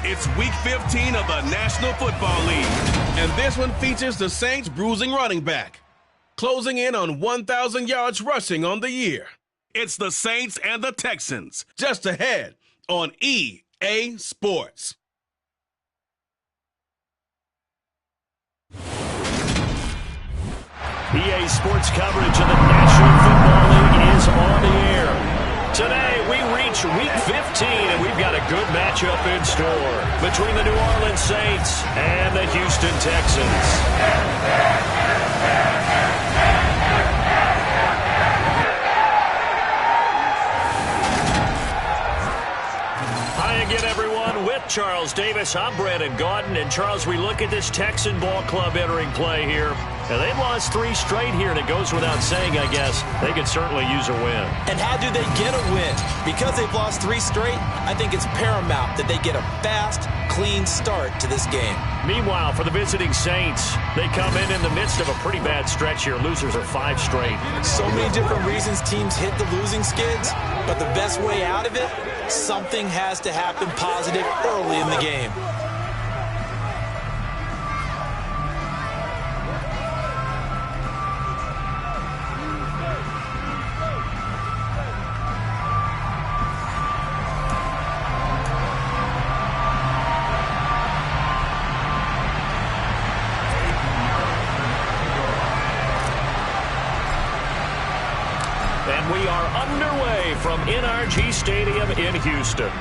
It's Week 15 of the National Football League, and this one features the Saints' bruising running back, closing in on 1,000 yards rushing on the year. It's the Saints and the Texans, just ahead on EA Sports. EA Sports coverage of the National Football League is on the air. Today, we reach Week 15, and we've got a good matchup in store between the New Orleans Saints and the Houston Texans. Hi again, everyone. With Charles Davis, I'm Brandon Gaudin. And, Charles, we look at this Texan ball club entering play here. Now, they've lost 3 straight here, and it goes without saying, I guess, they could certainly use a win. And how do they get a win? Because they've lost 3 straight, I think it's paramount that they get a fast, clean start to this game. Meanwhile, for the visiting Saints, they come in the midst of a pretty bad stretch here. Losers are 5 straight. So many different reasons teams hit the losing skids, but the best way out of it, something has to happen positive early in the game. And we are underway from NRG Stadium in Houston.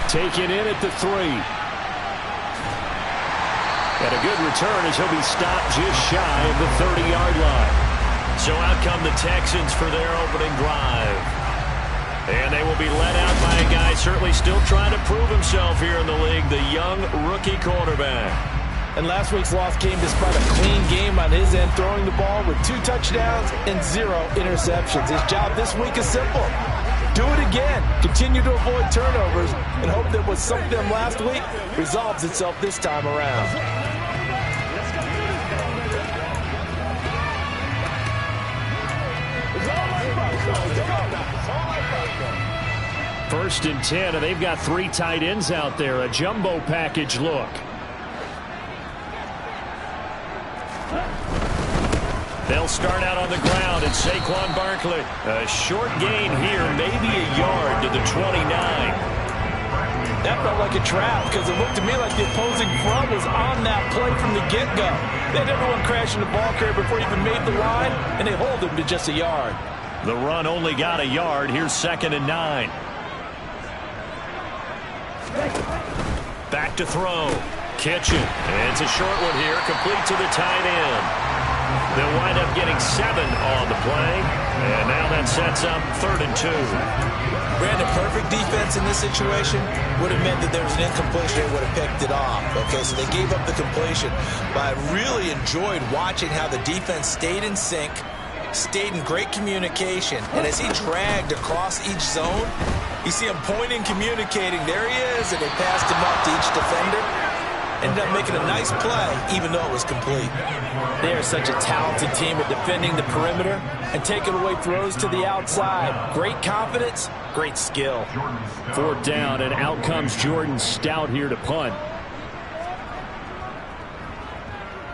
Taken in at the 3. And a good return as he'll be stopped just shy of the 30-yard line. So out come the Texans for their opening drive. And they will be led out by a guy certainly still trying to prove himself here in the league, the young rookie quarterback. And last week's loss came despite a clean game on his end, throwing the ball with 2 touchdowns and 0 interceptions. His job this week is simple. Do it again. Continue to avoid turnovers and hope that what sunk them last week resolves itself this time around. First and 10, and they've got 3 tight ends out there. A jumbo package look. They'll start out on the ground, and Saquon Barkley. A short gain here, maybe a yard to the 29. That felt like a trap because it looked to me like the opposing front was on that play from the get-go. They had everyone crashing the ball carrier before he even made the line, and they hold him to just a yard. The run only got a yard. Here's 2nd and 9. Back to throw. Kitchen. And it's a short one here, complete to the tight end. They'll wind up getting 7 on the play. And now that sets up 3rd and 2. Brandon, perfect defense in this situation would have meant that there was an incompletion and would have picked it off. Okay, so they gave up the completion. But I really enjoyed watching how the defense stayed in sync, stayed in great communication. And as he dragged across each zone, you see him pointing, communicating. There he is, and they passed him up to each defender. Ended up making a nice play, even though it was complete. They are such a talented team at defending the perimeter and taking away throws to the outside. Great confidence, great skill. 4th down, and out comes Jordan Stout here to punt.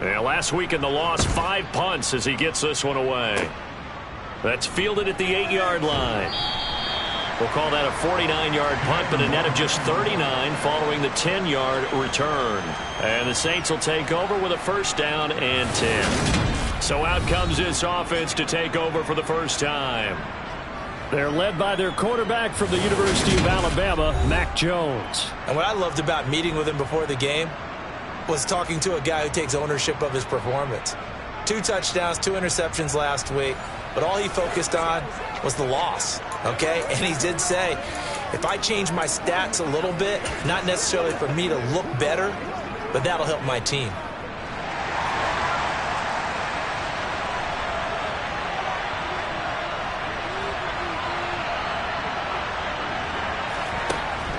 Yeah, last week in the loss, 5 punts as he gets this one away. That's fielded at the 8-yard line. We'll call that a 49-yard punt, but a net of just 39 following the 10-yard return. And the Saints will take over with a 1st down and 10. So out comes this offense to take over for the first time. They're led by their quarterback from the University of Alabama, Mac Jones. And what I loved about meeting with him before the game was talking to a guy who takes ownership of his performance. 2 touchdowns, 2 interceptions last week, but all he focused on was the loss, okay? And he did say, if I change my stats a little bit, not necessarily for me to look better, but that'll help my team.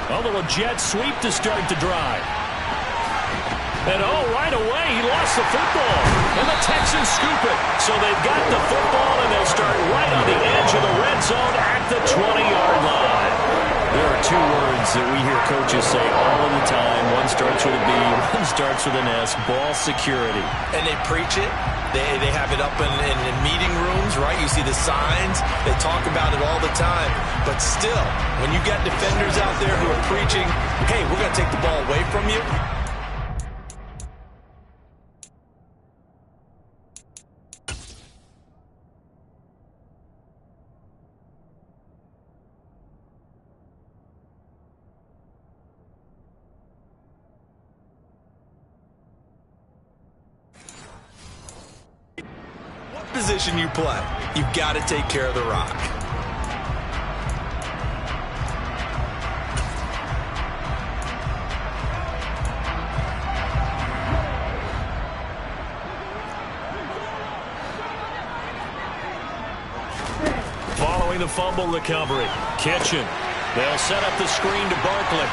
A little jet sweep to start the drive. And right away, he lost the football. And the Texans scoop it. So they've got the football, and they'll start right on the edge of the red zone at the 20-yard line. There are 2 two words that we hear coaches say all of the time. One starts with a B, one starts with an S, ball security. And they preach it. They have it up in meeting rooms, right? You see the signs. They talk about it all the time. But still, when you got defenders out there who are preaching, hey, we're going to take the ball away from you, position you play, you've got to take care of the rock. Following the fumble recovery, Kitchen. They'll set up the screen to Barkley.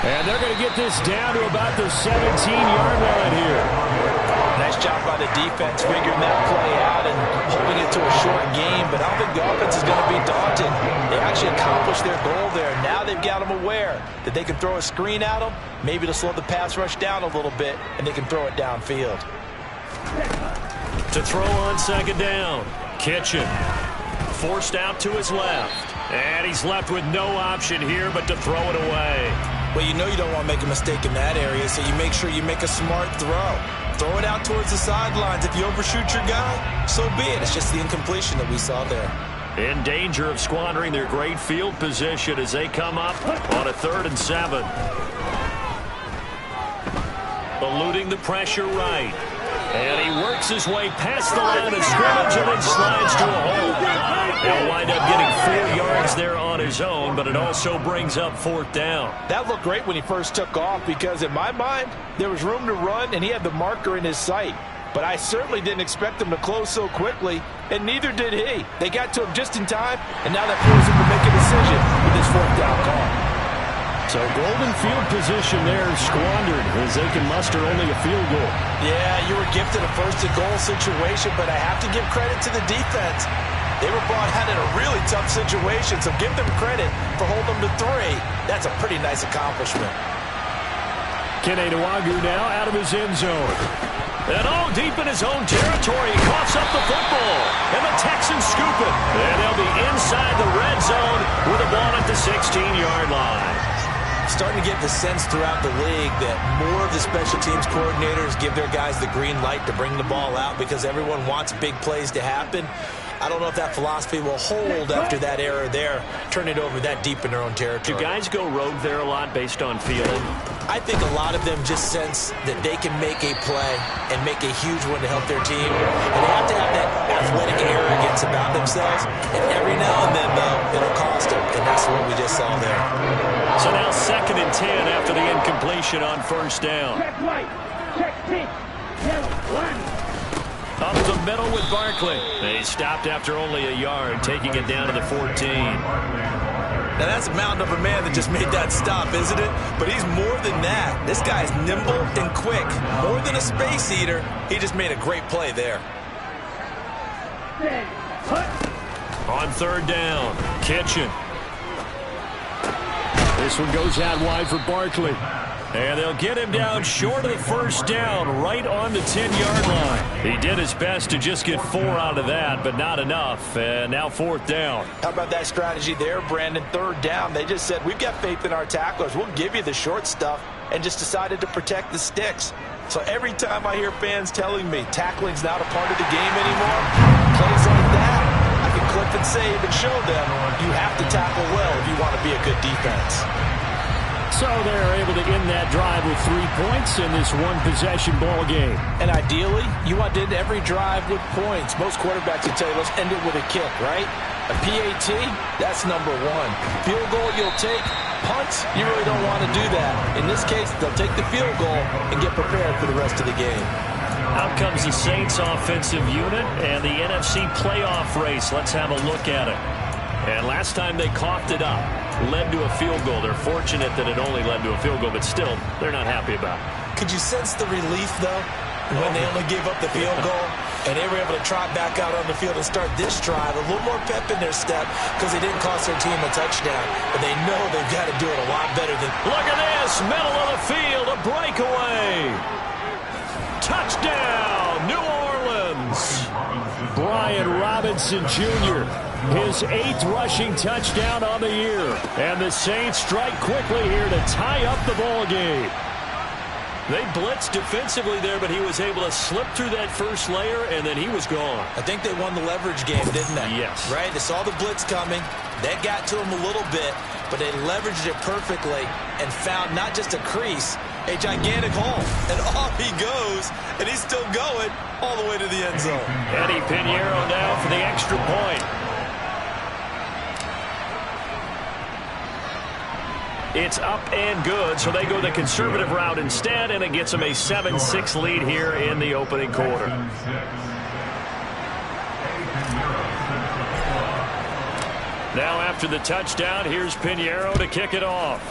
And they're going to get this down to about the 17-yard line here. Nice job by the defense figuring that play out and holding it to a short game, but I don't think the offense is going to be daunted. They actually accomplished their goal there. Now they've got them aware that they can throw a screen at them, maybe to slow the pass rush down a little bit, and they can throw it downfield. To throw on second down, Kitchen. Forced out to his left. And he's left with no option here but to throw it away. Well, you know you don't want to make a mistake in that area, so you make sure you make a smart throw. Throw it out towards the sidelines. If you overshoot your guy, so be it. It's just the incompletion that we saw there. In danger of squandering their great field position as they come up on a 3rd and 7. Eluding the pressure right. And he works his way past the line of scrimmage and then slides to a hole. He'll wind up getting 4 yards there on his own, but it also brings up 4th down. That looked great when he first took off because, in my mind, there was room to run and he had the marker in his sight. But I certainly didn't expect him to close so quickly, and neither did he. They got to him just in time, and now that forces him to make a decision with his 4th down call. So golden field position there squandered as they can muster only a field goal. Yeah, you were gifted a 1st-and-goal situation, but I have to give credit to the defense. They were brought out in a really tough situation, so give them credit for holding them to 3. That's a pretty nice accomplishment. Kene Nwagu now out of his end zone. And all deep in his own territory, he coughs up the football. And the Texans scoop it. And they'll be inside the red zone with a ball at the 16-yard line. Starting to get the sense throughout the league that more of the special teams coordinators give their guys the green light to bring the ball out because everyone wants big plays to happen. I don't know if that philosophy will hold after that error there, turn it over that deep in their own territory. Do guys go rogue there a lot based on feeling? I think a lot of them just sense that they can make a play and make a huge one to help their team. And they have to have that athletic arrogance about themselves. And every now and then, though, it'll cost them. And that's what we just saw there. So now 2nd and 10 after the incompletion on 1st down. Check right. Check pink. Yellow. 1. Up the middle with Barkley. He stopped after only a yard, taking it down to the 14. Now, that's a mountain of a man that just made that stop, isn't it? But he's more than that. This guy's nimble and quick. More than a space eater. He just made a great play there. On 3rd down, Kitchen. This one goes out wide for Barkley. And they'll get him down short of the 1st down, right on the 10-yard line. He did his best to just get 4 out of that, but not enough. And now 4th down. How about that strategy there, Brandon? 3rd down. They just said, we've got faith in our tacklers. We'll give you the short stuff, and just decided to protect the sticks. So every time I hear fans telling me tackling's not a part of the game anymore, plays like that, I can clip and save and show them you have to tackle well if you want to be a good defense. So they're able to end that drive with 3 points in this one-possession ball game. And ideally, you want to end every drive with points. Most quarterbacks will tell you, let's end it with a kick, right? A PAT, that's number 1. Field goal, you'll take. Punts, you really don't want to do that. In this case, they'll take the field goal and get prepared for the rest of the game. Out comes the Saints offensive unit and the NFC playoff race. Let's have a look at it. And last time they coughed it up, led to a field goal. They're fortunate that it only led to a field goal, but still, they're not happy about it. Could you sense the relief, though, when they only gave up the field goal? And they were able to trot back out on the field and start this drive. A little more pep in their step because they didn't cost their team a touchdown. But they know they've got to do it a lot better than... Look at this. Middle of the field. A breakaway. Touchdown, New Orleans. Brian Robinson Jr., his 8th rushing touchdown on the year. And the Saints strike quickly here to tie up the ball game. They blitzed defensively there, but he was able to slip through that first layer, and then he was gone. I think they won the leverage game, didn't they? Yes. Right? They saw the blitz coming. That got to him a little bit, but they leveraged it perfectly and found not just a crease, a gigantic hole. And off he goes, and he's still going all the way to the end zone. Eddie Pinheiro now for the extra point. It's up and good, so they go the conservative route instead, and it gets them a 7-6 lead here in the opening quarter. Now after the touchdown, here's Pinheiro to kick it off.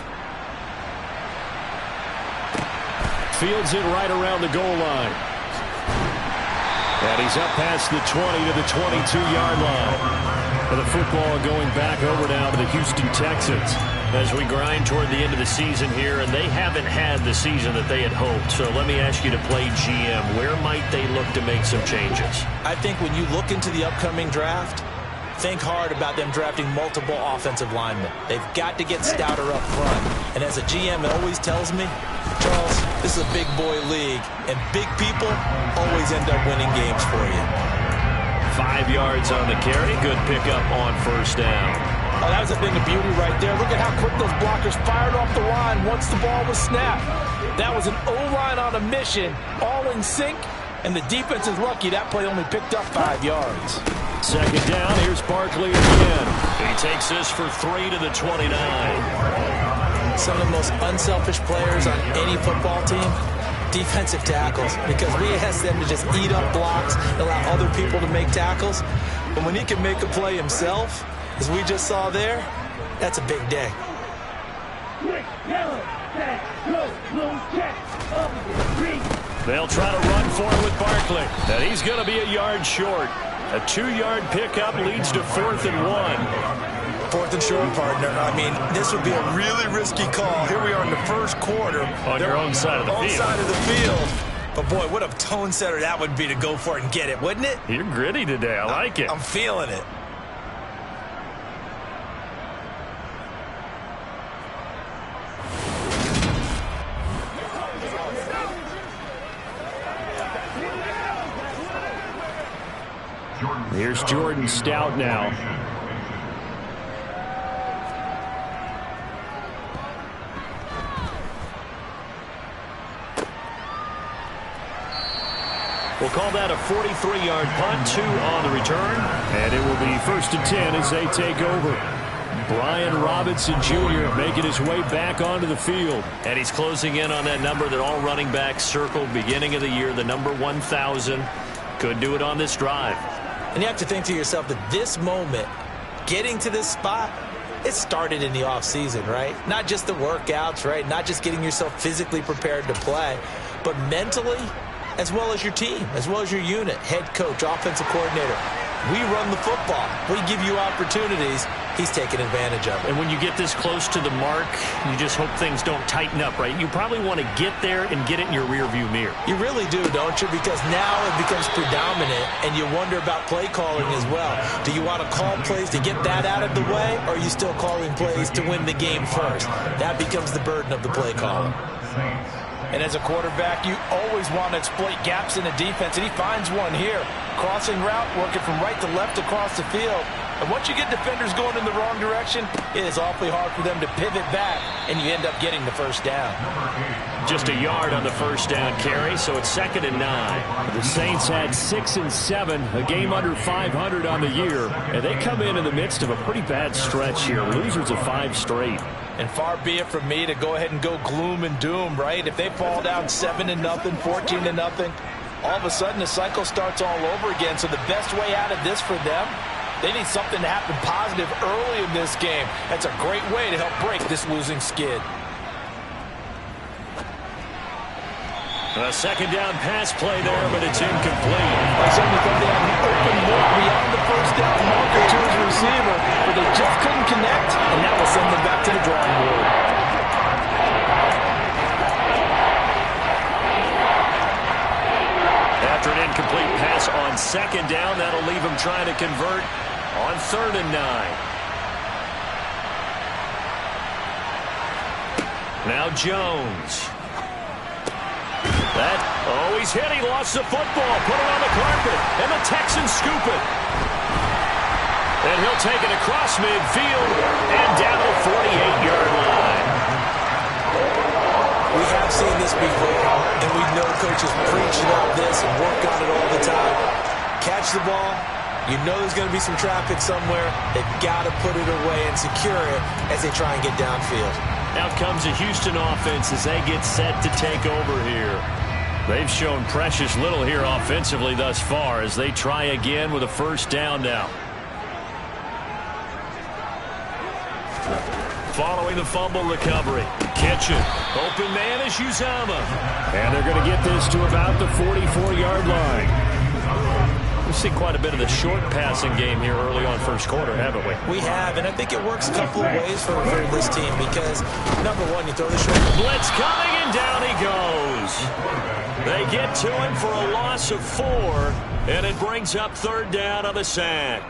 Fields it right around the goal line. And he's up past the 20 to the 22-yard line. And the football going back over now to the Houston Texans. As we grind toward the end of the season here, and they haven't had the season that they had hoped. So let me ask you to play GM. Where might they look to make some changes? I think when you look into the upcoming draft, think hard about them drafting multiple offensive linemen. They've got to get stouter up front. And as a GM, it always tells me, Charles, this is a big boy league, and big people always end up winning games for you. 5 yards on the carry. Good pickup on first down. Oh, that was a thing of beauty right there. Look at how quick those blockers fired off the line once the ball was snapped. That was an O-line on a mission, all in sync, and the defense is lucky that play only picked up 5 yards. Second down, here's Barkley again. He takes this for 3 to the 29. Some of the most unselfish players on any football team, defensive tackles, because we ask them to just eat up blocks, allow other people to make tackles. But when he can make a play himself, as we just saw there, that's a big day. They'll try to run for it with Barkley. And he's going to be a yard short. A 2-yard pickup leads to 4th and 1. 4th and short, partner. I mean, this would be a really risky call. Here we are in the first quarter. On your own side of the field. Side of the field. But, boy, what a tone setter that would be to go for it and get it, wouldn't it? You're gritty today. I like it. I'm feeling it. Here's Jordan Stout now. We'll call that a 43-yard punt, 2 on the return. And it will be 1st and 10 as they take over. Brian Robinson Jr. making his way back onto the field. And he's closing in on that number that all running backs circled beginning of the year, the number 1,000. Could do it on this drive. And you have to think to yourself that this moment, getting to this spot, it started in the offseason, right? Not just the workouts, right? Not just getting yourself physically prepared to play, but mentally, as well as your team, as well as your unit, head coach, offensive coordinator. We run the football. We give you opportunities. He's taking advantage of it. And when you get this close to the mark, you just hope things don't tighten up, right? You probably want to get there and get it in your rearview mirror. You really do, don't you? Because now it becomes predominant, and you wonder about play calling as well. Do you want to call plays to get that out of the way, or are you still calling plays to win the game first? That becomes the burden of the play caller. And as a quarterback, you always want to exploit gaps in the defense, and he finds one here. Crossing route, working from right to left across the field. And once you get defenders going in the wrong direction, it is awfully hard for them to pivot back, and you end up getting the first down. Just a yard on the first down carry, so it's 2nd and 9. The Saints had 6 and 7, a game under 500 on the year, and they come in the midst of a pretty bad stretch here. Losers of 5 straight. And far be it from me to go ahead and go gloom and doom, right? If they fall down 7-0, 14-0, all of a sudden the cycle starts all over again. So the best way out of this for them, they need something to happen positive early in this game. That's a great way to help break this losing skid. A second down pass play there, but it's incomplete. I certainly thought they had an open look beyond the first down marker to his receiver, but they just couldn't connect, and that will send them back to the drawing board. After an incomplete pass on second down, that'll leave him trying to convert on 3rd and 9. Now Jones. He's hit. He lost the football. Put it on the carpet. And the Texans scoop it. And he'll take it across midfield and down the 48-yard line. We have seen this before, and we know coaches preach about this and work on it all the time. Catch the ball. You know there's going to be some traffic somewhere. They've got to put it away and secure it as they try and get downfield. Out comes the Houston offense as they get set to take over here. They've shown precious little here offensively thus far as they try again with a first down now. Following the fumble recovery, Kitchen. Open man is Uzama. And they're going to get this to about the 44-yard line. We've seen quite a bit of the short passing game here early on first quarter, haven't we? We have, and I think it works a couple of ways for this team because, number one, you throw the short. Blitz coming, and down he goes. They get to him for a loss of 4, and it brings up 3rd down on the sack.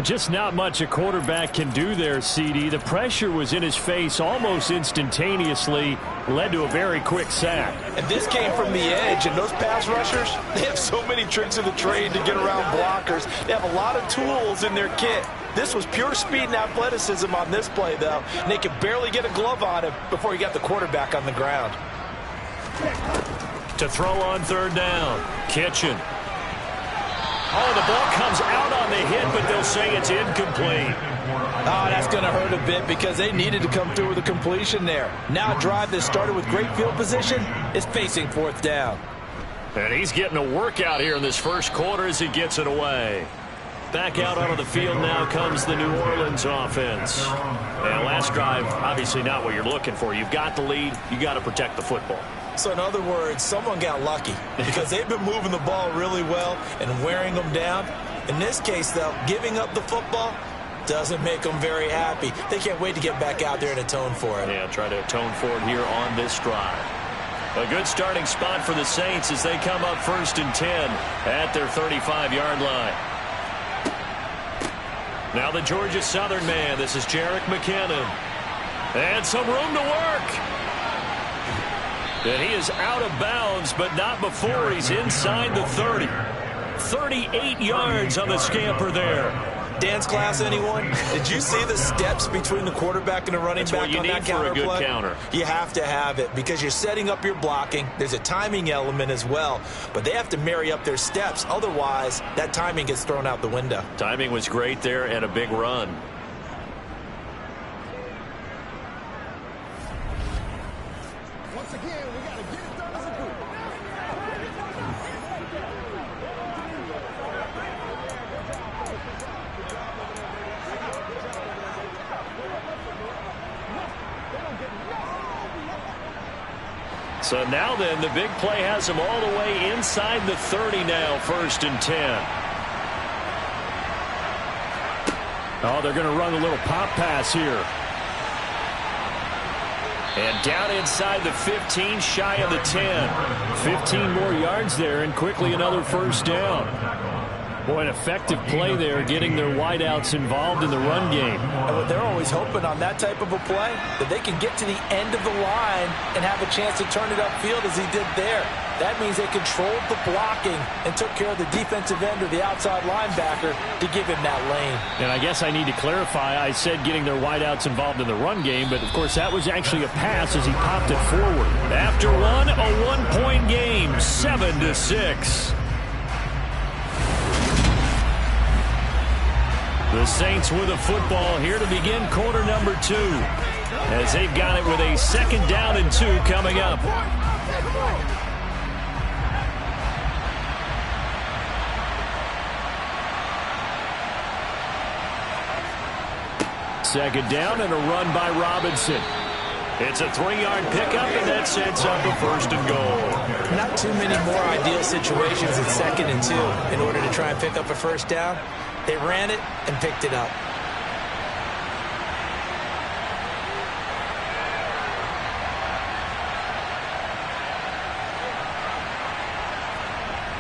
Just not much a quarterback can do there, CD. The pressure was in his face almost instantaneously, led to a very quick sack. And this came from the edge, and those pass rushers, they have so many tricks of the trade to get around blockers. They have a lot of tools in their kit. This was pure speed and athleticism on this play, though, and they could barely get a glove on him before he got the quarterback on the ground. To throw on 3rd down, Kitchen. Oh, the ball comes out on the hit, but they'll say it's incomplete. Oh, that's going to hurt a bit because they needed to come through with a completion there. Now a drive that started with great field position is facing 4th down. And he's getting a workout here in this first quarter as he gets it away. Back out onto the field now comes the New Orleans offense. And last drive, obviously not what you're looking for. You've got the lead. You got to protect the football. So in other words, someone got lucky because they've been moving the ball really well and wearing them down. In this case, though, giving up the football doesn't make them very happy. They can't wait to get back out there and atone for it. Yeah, try to atone for it here on this drive. A good starting spot for the Saints as they come up 1st and 10 at their 35-yard line. Now the Georgia Southern man. This is Jerick McKinnon. And some room to work. And he is out of bounds, but not before he's inside the 30. 38 yards on the scamper there. Dance class, anyone? Did you see the steps between the quarterback and the running back on that counter play? That's what you need for a good counter. You have to have it because you're setting up your blocking. There's a timing element as well, but they have to marry up their steps. Otherwise, that timing gets thrown out the window. Timing was great there and a big run. Once again, we got to get it done as a group. So now then, the big play has him all the way inside the 30 now, 1st and 10. Oh, they're going to run a little pop pass here. And down inside the 15, shy of the 10. 15 more yards there, and quickly another 1st down. Boy, an effective play there, getting their wideouts involved in the run game. And what they're always hoping on that type of a play, that they can get to the end of the line and have a chance to turn it upfield as he did there. That means they controlled the blocking and took care of the defensive end or the outside linebacker to give him that lane. And I guess I need to clarify, I said getting their wideouts involved in the run game, but of course that was actually a pass as he popped it forward. After one, a one-point game, 7-6. The Saints with a football here to begin quarter number 2 as they've got it with a 2nd down and 2 coming up. Second down and a run by Robinson. It's a 3-yard pickup, and that sets up a first and goal. Not too many more ideal situations at 2nd and 2 in order to try and pick up a first down. They ran it and picked it up.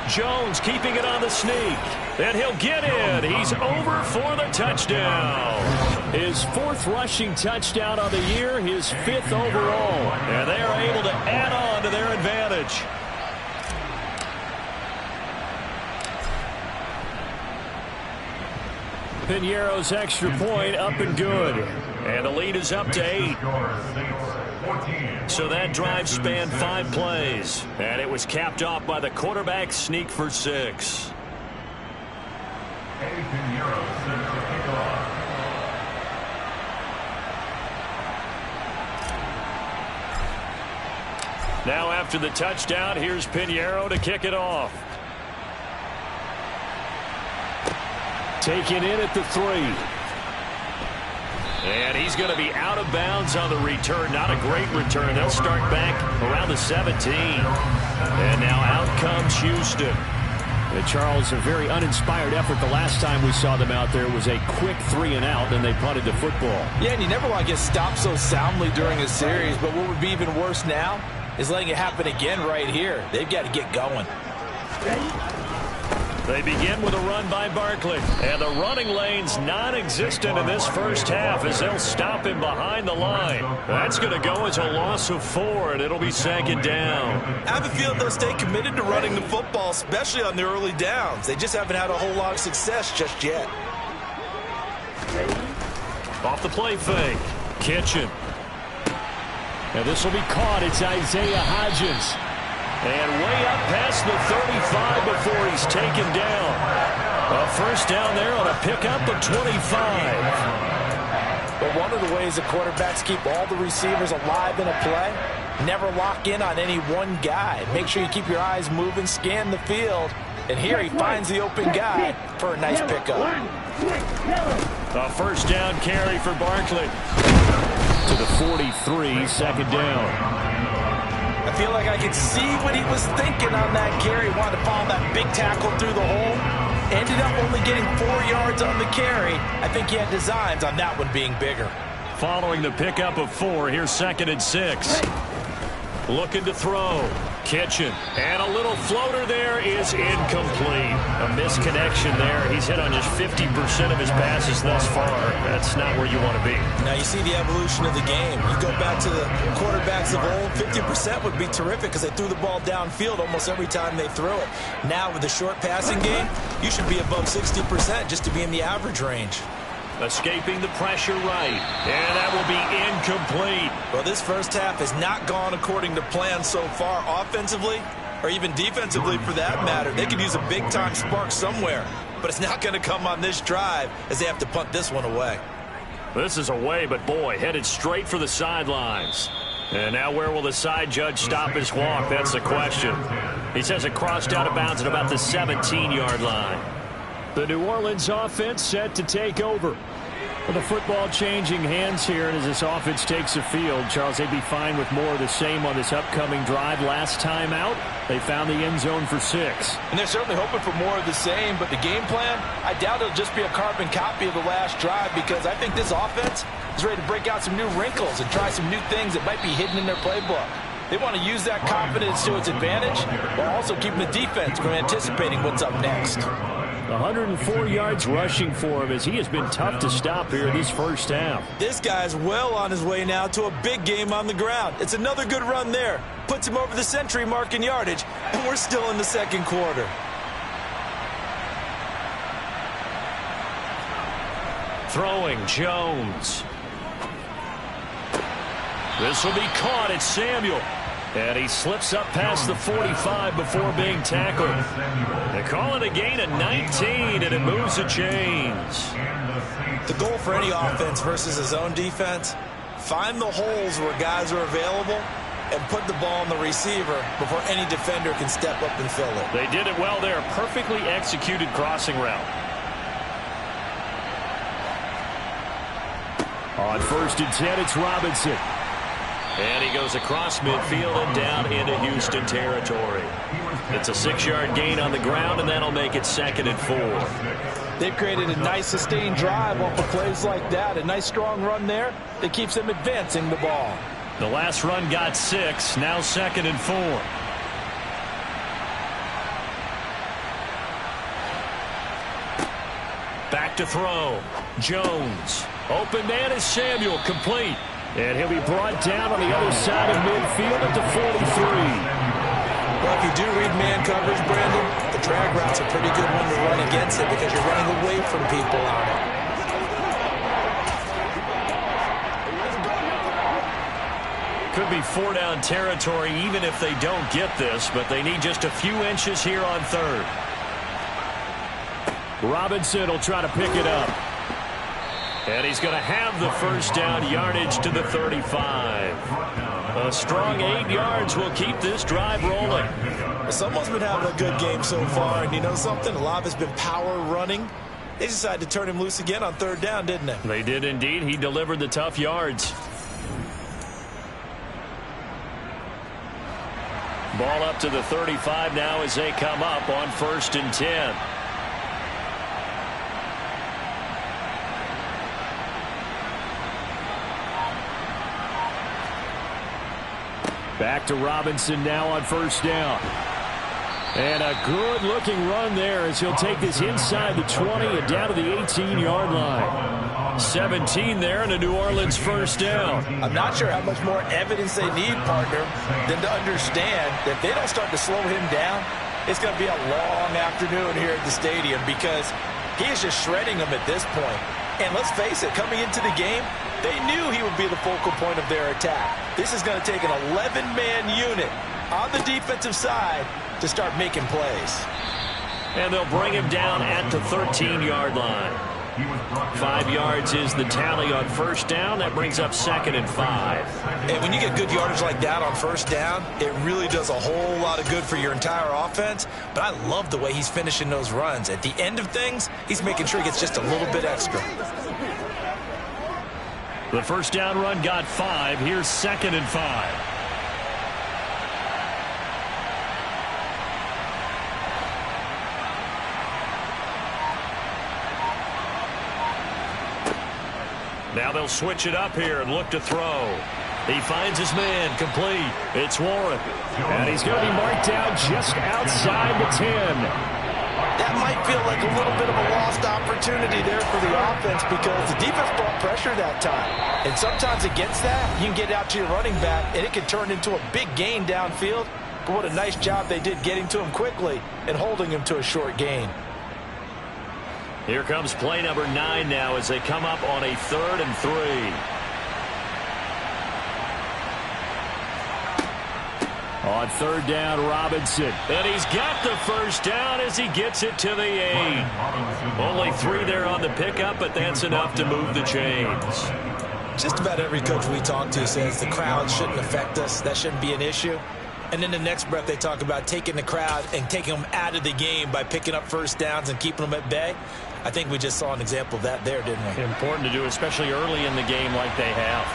Jones keeping it on the sneak. And he'll get in. He's over for the touchdown. His 4th rushing touchdown on the year, his 5th overall. And they are able to add on to their advantage. Piñeiro's extra point up and good. And the lead is up to 8. So that drive spanned 5 plays. And it was capped off by the quarterback sneak for 6. Now after the touchdown, here's Piñeiro to kick it off. Taken in at the 3. And he's going to be out of bounds on the return. Not a great return. They'll start back around the 17. And now out comes Houston. Charles, a very uninspired effort. The last time we saw them out there was a quick 3 and out, and they punted the football. Yeah, and you never want to get stopped so soundly during a series, but what would be even worse now is letting it happen again right here. They've got to get going. They begin with a run by Barkley. And the running lane's non-existent in this first half as they'll stop him behind the line. That's going to go as a loss of 4, and it'll be 2nd down. I have a feeling they'll stay committed to running the football, especially on the early downs. They just haven't had a whole lot of success just yet. Off the play fake. Kitchen. Now this will be caught. It's Isaiah Hodgins. And way up past the 35 before he's taken down. A first down there on a pickup of 25. But one of the ways the quarterbacks keep all the receivers alive in a play, never lock in on any one guy. Make sure you keep your eyes moving, scan the field. And here he finds the open guy for a nice pickup. A first down carry for Barkley. To the 43, 2nd down. I feel like I could see what he was thinking on that carry. Wanted to follow that big tackle through the hole. Ended up only getting 4 yards on the carry. I think he had designs on that one being bigger. Following the pickup of 4, here's 2nd and 6. Looking to throw. Kitchen. And a little floater there is incomplete. A misconnection there. He's hit on just 50% of his passes thus far. That's not where you want to be. Now you see the evolution of the game. You go back to the quarterbacks of old, 50% would be terrific because they threw the ball downfield almost every time they threw it. Now with the short passing game, you should be above 60% just to be in the average range. Escaping the pressure right. And that will be incomplete. Well, this first half has not gone according to plan so far offensively or even defensively for that matter. They could use a big-time spark somewhere, but it's not going to come on this drive as they have to punt this one away. This is away, but boy, headed straight for the sidelines. And now where will the side judge stop his walk? That's the question. He says it crossed out of bounds at about the 17-yard line. The New Orleans offense set to take over. With the football changing hands here, and as this offense takes the field, Charles, they'd be fine with more of the same on this upcoming drive. Last time out, they found the end zone for 6. And they're certainly hoping for more of the same, but the game plan, I doubt it'll just be a carbon copy of the last drive because I think this offense is ready to break out some new wrinkles and try some new things that might be hidden in their playbook. They want to use that confidence to its advantage while also keeping the defense from anticipating what's up next. 104 yards rushing for him as he has been tough to stop here this first half. This guy's well on his way now to a big game on the ground. It's another good run there. Puts him over the century mark in yardage, and we're still in the second quarter. Throwing Jones. This will be caught. It's Samuel. And he slips up past the 45 before being tackled. They call it a gain of 19, and it moves the chains. The goal for any offense versus his own defense, find the holes where guys are available and put the ball on the receiver before any defender can step up and fill it. They did it well there. Perfectly executed crossing route. On 1st and 10, it's Robinson. And he goes across midfield and down into Houston territory. It's a 6-yard gain on the ground, and that'll make it 2nd and 4. They've created a nice sustained drive off of plays like that. A nice strong run there that keeps them advancing the ball. The last run got 6. Now 2nd and 4. Back to throw. Jones. Open man is Samuel. Complete. And he'll be brought down on the other side of midfield at the 43. Well, if you do read man coverage, Brandon, the drag route's a pretty good one to run against it because you're running away from people on it. Could be 4-down territory even if they don't get this, but they need just a few inches here on 3rd. Robinson will try to pick it up. And he's going to have the first down, yardage to the 35. A strong 8 yards will keep this drive rolling. Someone's been having a good game so far, and you know something? A lot has been power running. They decided to turn him loose again on 3rd down, didn't they? They did indeed. He delivered the tough yards. Ball up to the 35 now as they come up on 1st and 10. Back to Robinson now on 1st down. And a good-looking run there as he'll take this inside the 20 and down to the 18-yard line. 17 there and a New Orleans 1st down. I'm not sure how much more evidence they need, partner, than to understand that if they don't start to slow him down, it's going to be a long afternoon here at the stadium because he is just shredding them at this point. And let's face it, coming into the game, they knew he would be the focal point of their attack. This is going to take an 11-man unit on the defensive side to start making plays. And they'll bring him down at the 13-yard line. 5 yards is the tally on 1st down. That brings up 2nd and 5. And when you get good yardage like that on 1st down, it really does a whole lot of good for your entire offense. But I love the way he's finishing those runs. At the end of things, he's making sure he gets just a little bit extra. The 1st down run got 5. Here's 2nd and 5. Now they'll switch it up here and look to throw. He finds his man, complete. It's Warren. And he's going to be marked down just outside the 10. That might feel like a little bit of a lost opportunity there for the offense because the defense brought pressure that time. And sometimes against that, you can get out to your running back, and it can turn into a big gain downfield. But what a nice job they did getting to him quickly and holding him to a short gain. Here comes play number 9 now as they come up on a 3rd and 3. On 3rd down, Robinson. And he's got the first down as he gets it to the 8. Only 3 there on the pickup, but that's enough to move the chains. Just about every coach we talk to says the crowd shouldn't affect us. That shouldn't be an issue. And then the next breath they talk about taking the crowd and taking them out of the game by picking up 1st downs and keeping them at bay. I think we just saw an example of that there, didn't we? Important to do, especially early in the game like they have.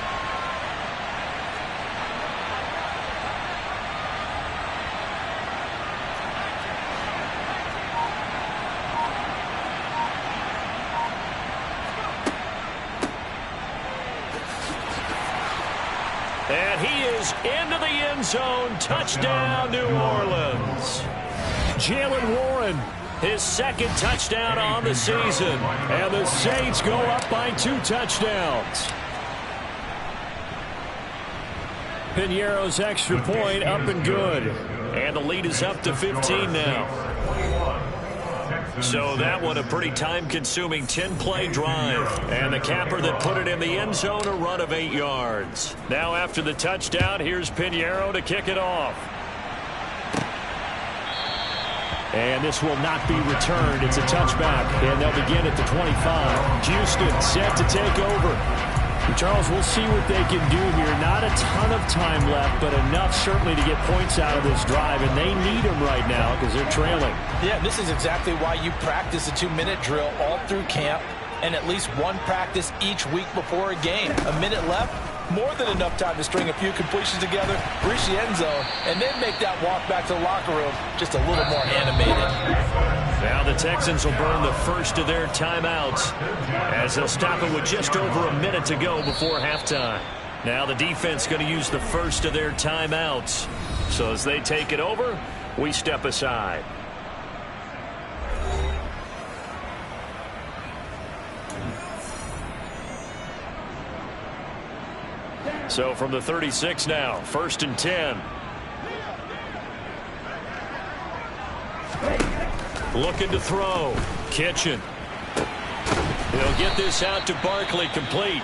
And he is into the end zone. Touchdown, New Orleans. Jalen Warren. His 2nd touchdown on the season. And the Saints go up by 2 touchdowns. Piñeiro's extra point up and good. And the lead is up to 15 now. So that one a pretty time-consuming 10-play drive. And the capper that put it in the end zone, a run of 8 yards. Now after the touchdown, here's Piñeiro to kick it off. And this will not be returned. It's a touchback, and they'll begin at the 25. Houston set to take over. Charles, we'll see what they can do here. Not a ton of time left, but enough certainly to get points out of this drive, and they need them right now because they're trailing. Yeah, this is exactly why you practice a 2-minute drill all through camp and at least one practice each week before a game. A minute left, more than enough time to string a few completions together, reach the end zone, and then make that walk back to the locker room just a little more animated. Now the Texans will burn the first of their timeouts as they'll stop it with just over a minute to go before halftime. Now the defense going to use the first of their timeouts. So as they take it over, we step aside. So from the 36 now, 1st and 10. Looking to throw. Kitchen. He'll get this out to Barkley, complete.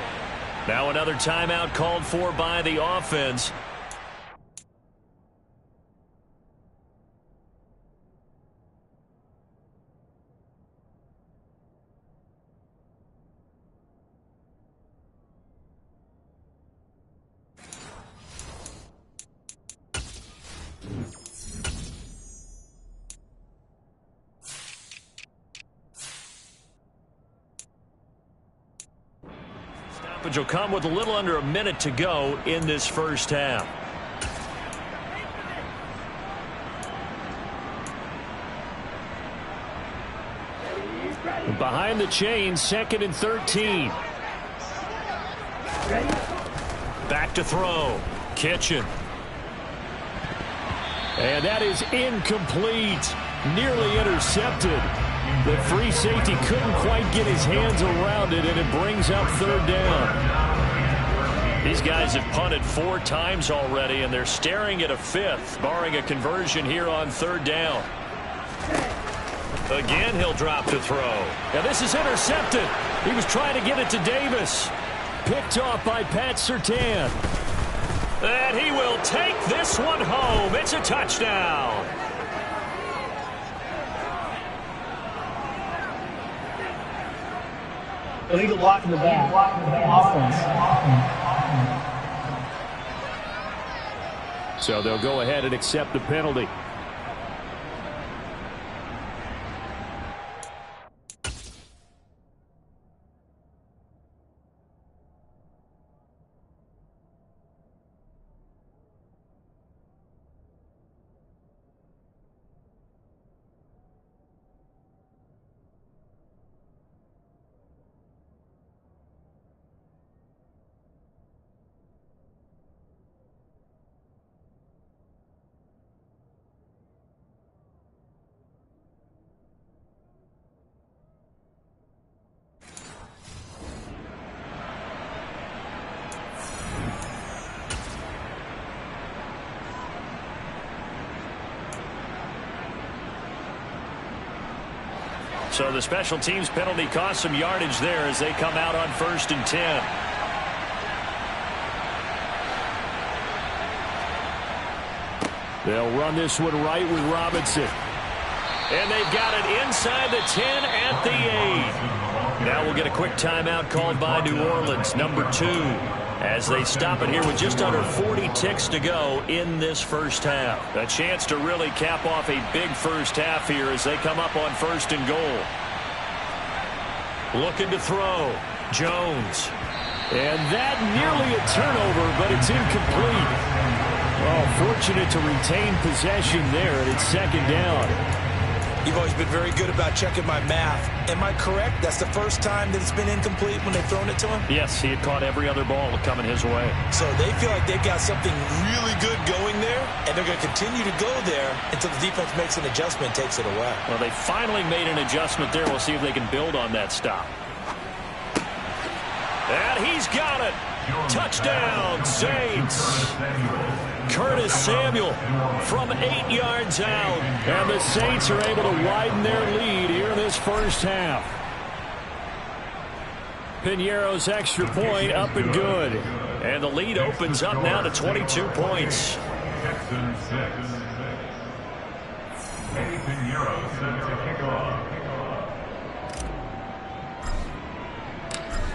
Now another timeout called for by the offense. Stoppage will come with a little under a minute to go in this first half. Behind the chain, 2nd and 13. Back to throw. Kitchen. And that is incomplete. Nearly intercepted. The free safety couldn't quite get his hands around it, and it brings up 3rd down. These guys have punted 4 times already, and they're staring at a 5th, barring a conversion here on 3rd down. Again, he'll drop to throw. Now this is intercepted. He was trying to get it to Davis. Picked off by Pat Surtain. And he will take this one home. It's a touchdown. Illegal block in the back. Offense. So they'll go ahead and accept the penalty. So the special teams penalty cost some yardage there as they come out on 1st and 10. They'll run this one right with Robinson. And they've got it inside the 10 at the 8. Now we'll get a quick timeout called by New Orleans, number 2, as they stop it here with just under 40 ticks to go in this first half. A chance to really cap off a big first half here as they come up on 1st and goal. Looking to throw. Jones. And that nearly a turnover, but it's incomplete. Well, fortunate to retain possession there, and it's 2nd down. You've always been very good about checking my math. Am I correct? That's the first time that it's been incomplete when they've thrown it to him? Yes, he had caught every other ball coming his way. So they feel like they've got something really good going there, and they're going to continue to go there until the defense makes an adjustment and takes it away. Well, they finally made an adjustment there. We'll see if they can build on that stop. And he's got it. Touchdown, Saints. Curtis Samuel from 8 yards out. And the Saints are able to widen their lead here in this first half. Piñeiro's extra point up and good. And the lead opens up now to 22 points. Texans 6. Eddie Piñeiro set to kick off.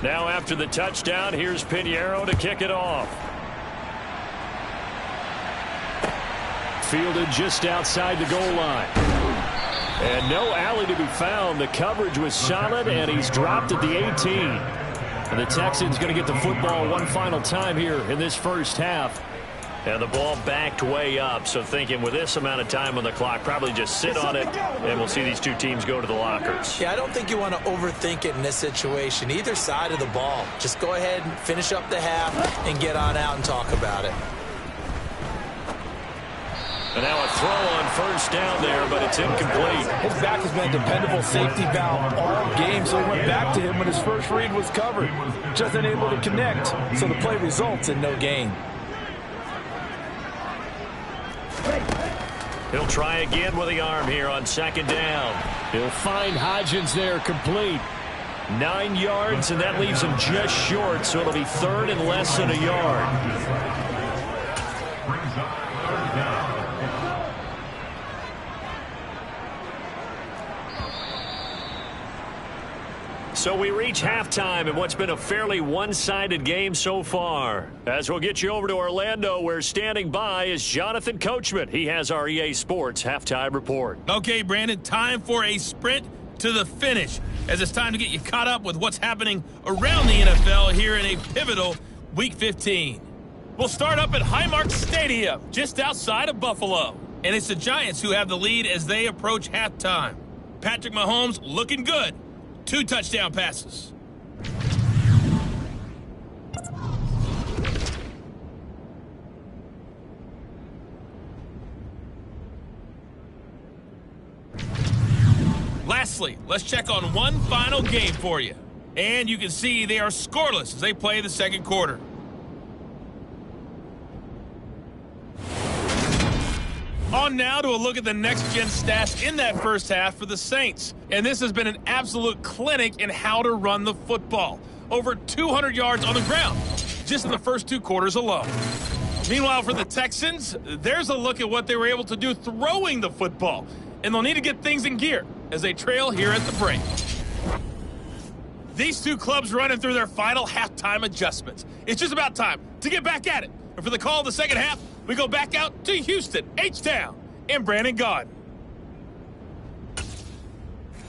Now after the touchdown, here's Piñeiro to kick it off. Fielded just outside the goal line. And no alley to be found. The coverage was solid, and he's dropped at the 18. And the Texans going to get the football one final time here in this first half. And the ball backed way up, so thinking with this amount of time on the clock, probably just sit on it, and we'll see these two teams go to the lockers. Yeah, I don't think you want to overthink it in this situation. Either side of the ball. Just go ahead and finish up the half and get on out and talk about it. And now a throw on first down there, but it's incomplete. His back has been a dependable safety valve all game, so he went back to him when his first read was covered. Just unable to connect, so the play results in no gain. He'll try again with the arm here on second down. He'll find Hodgins there, complete. 9 yards, and that leaves him just short, so it'll be third and less than a yard. So we reach halftime in what's been a fairly one-sided game so far. As we'll get you over to Orlando, where standing by is Jonathan Coachman. He has our EA Sports halftime report. Okay, Brandon, time for a sprint to the finish, as it's time to get you caught up with what's happening around the NFL here in a pivotal Week 15. We'll start up at Highmark Stadium, just outside of Buffalo. And it's the Giants who have the lead as they approach halftime. Patrick Mahomes looking good. 2 touchdown passes. Lastly, let's check on one final game for you. And you can see they are scoreless as they play the second quarter. On now to a look at the next-gen stats in that first half for the Saints. And this has been an absolute clinic in how to run the football. Over 200 yards on the ground, just in the first 2 quarters alone. Meanwhile, for the Texans, there's a look at what they were able to do throwing the football. And they'll need to get things in gear as they trail here at the break. These 2 clubs running through their final halftime adjustments. It's just about time to get back at it. And for the call of the second half, we go back out to Houston, H-Town, and Brandon Gaudin.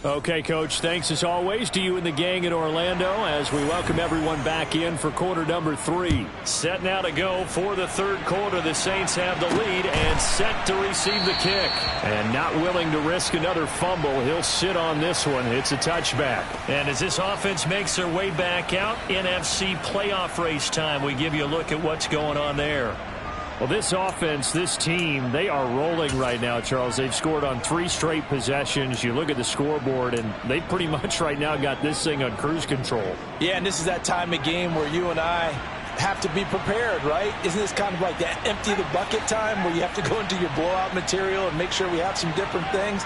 Okay, Coach, thanks as always to you and the gang in Orlando as we welcome everyone back in for quarter number 3. Set now to go for the third quarter. The Saints have the lead and set to receive the kick. And not willing to risk another fumble, he'll sit on this one. It's a touchback. And as this offense makes their way back out, NFC playoff race time, we give you a look at what's going on there. Well, this offense, this team, they are rolling right now, Charles. They've scored on 3 straight possessions. You look at the scoreboard, and they pretty much right now got this thing on cruise control. Yeah, and this is that time of game where you and I have to be prepared, right? Isn't this kind of like that empty the bucket time where you have to go into your blowout material and make sure we have some different things?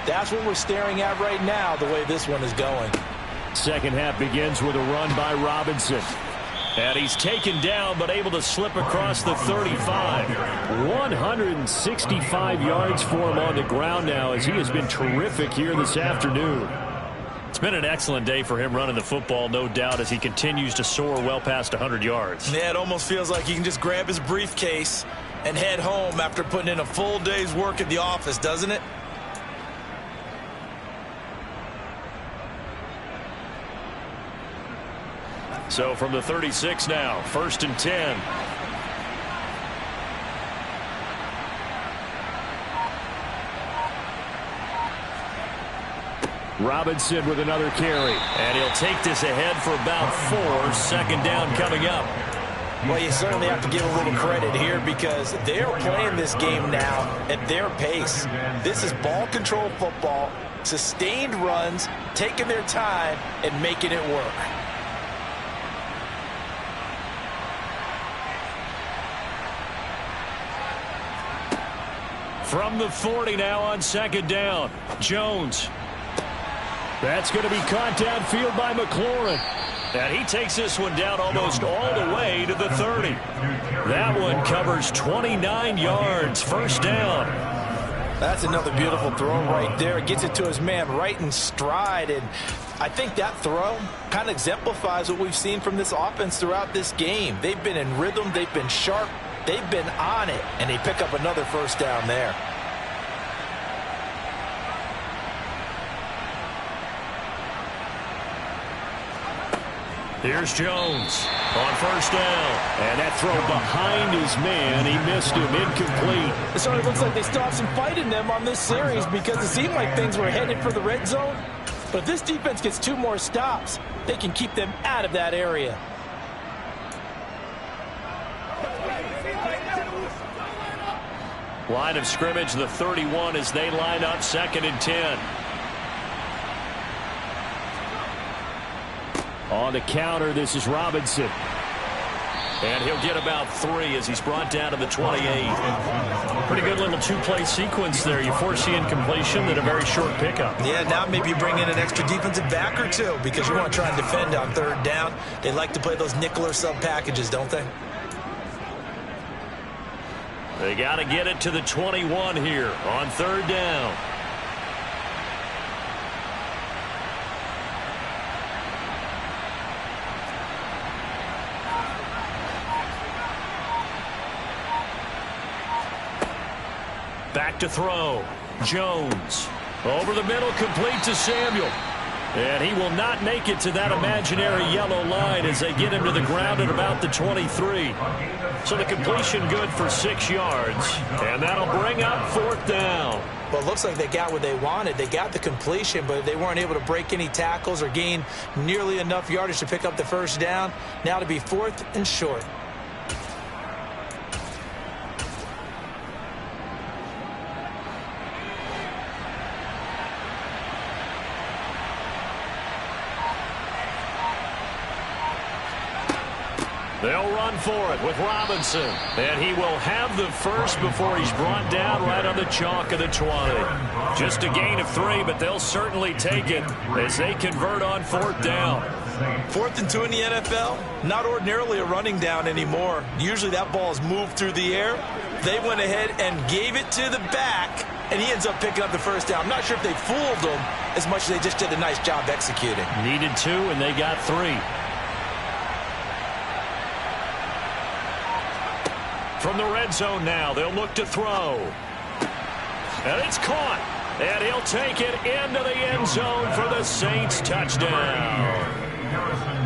That's what we're staring at right now, the way this one is going. Second half begins with a run by Robinson. And he's taken down, but able to slip across the 35. 165 yards for him on the ground now as he has been terrific here this afternoon. It's been an excellent day for him running the football, no doubt, as he continues to soar well past 100 yards. Yeah, it almost feels like he can just grab his briefcase and head home after putting in a full day's work at the office, doesn't it? So from the 36 now, 1st and 10. Robinson with another carry. And he'll take this ahead for about 4. Second down coming up. Well, you certainly have to give a little credit here because they're playing this game now at their pace. This is ball control football, sustained runs, taking their time, and making it work. From the 40 now on second down. Jones. That's going to be caught downfield by McLaurin. And he takes this one down almost all the way to the 30. That one covers 29 yards. First down. That's another beautiful throw right there. It gets it to his man right in stride. And I think that throw kind of exemplifies what we've seen from this offense throughout this game. They've been in rhythm. They've been sharp. They've been on it. And they pick up another first down there. Here's Jones on first down. And that throw behind his man, he missed him, incomplete. It certainly looks like they still have some fight in them on this series because it seemed like things were headed for the red zone. But if this defense gets 2 more stops, they can keep them out of that area. Line of scrimmage, the 31 as they line up 2nd and 10. On the counter, this is Robinson. And he'll get about 3 as he's brought down to the 28. Pretty good little 2-play sequence there. You force the incompletion and a very short pickup. Yeah, now maybe you bring in an extra defensive back or 2 because you want to try and defend on 3rd down. They like to play those nickel or sub packages, don't they? They got to get it to the 21 here on 3rd down. Back to throw. Jones. Over the middle, complete to Samuel. And he will not make it to that imaginary yellow line as they get him to the ground at about the 23. So the completion good for 6 yards. And that'll bring up 4th down. Well, it looks like they got what they wanted. They got the completion, but they weren't able to break any tackles or gain nearly enough yardage to pick up the 1st down. Now to be 4th and short. They'll run for it with Robinson. And he will have the first before he's brought down right on the chalk of the 20. Just a gain of 3, but they'll certainly take it as they convert on 4th down. 4th and 2 in the NFL, not ordinarily a running down anymore. Usually that ball is moved through the air. They went ahead and gave it to the back, and he ends up picking up the 1st down. I'm not sure if they fooled him as much as they just did a nice job executing. Needed 2, and they got 3. From the red zone now, they'll look to throw. And it's caught. And he'll take it into the end zone for the Saints touchdown.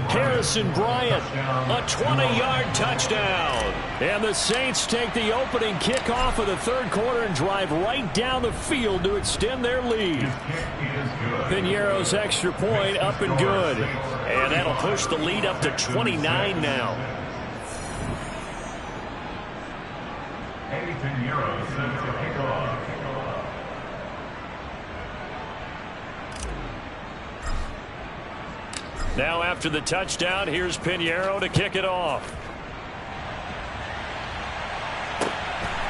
Harrison Bryant, a 20-yard touchdown. And the Saints take the opening kickoff of the 3rd quarter and drive right down the field to extend their lead. Piñeiro's extra point up and good. And that'll push the lead up to 29 now. Now after the touchdown, here's Piñeiro to kick it off.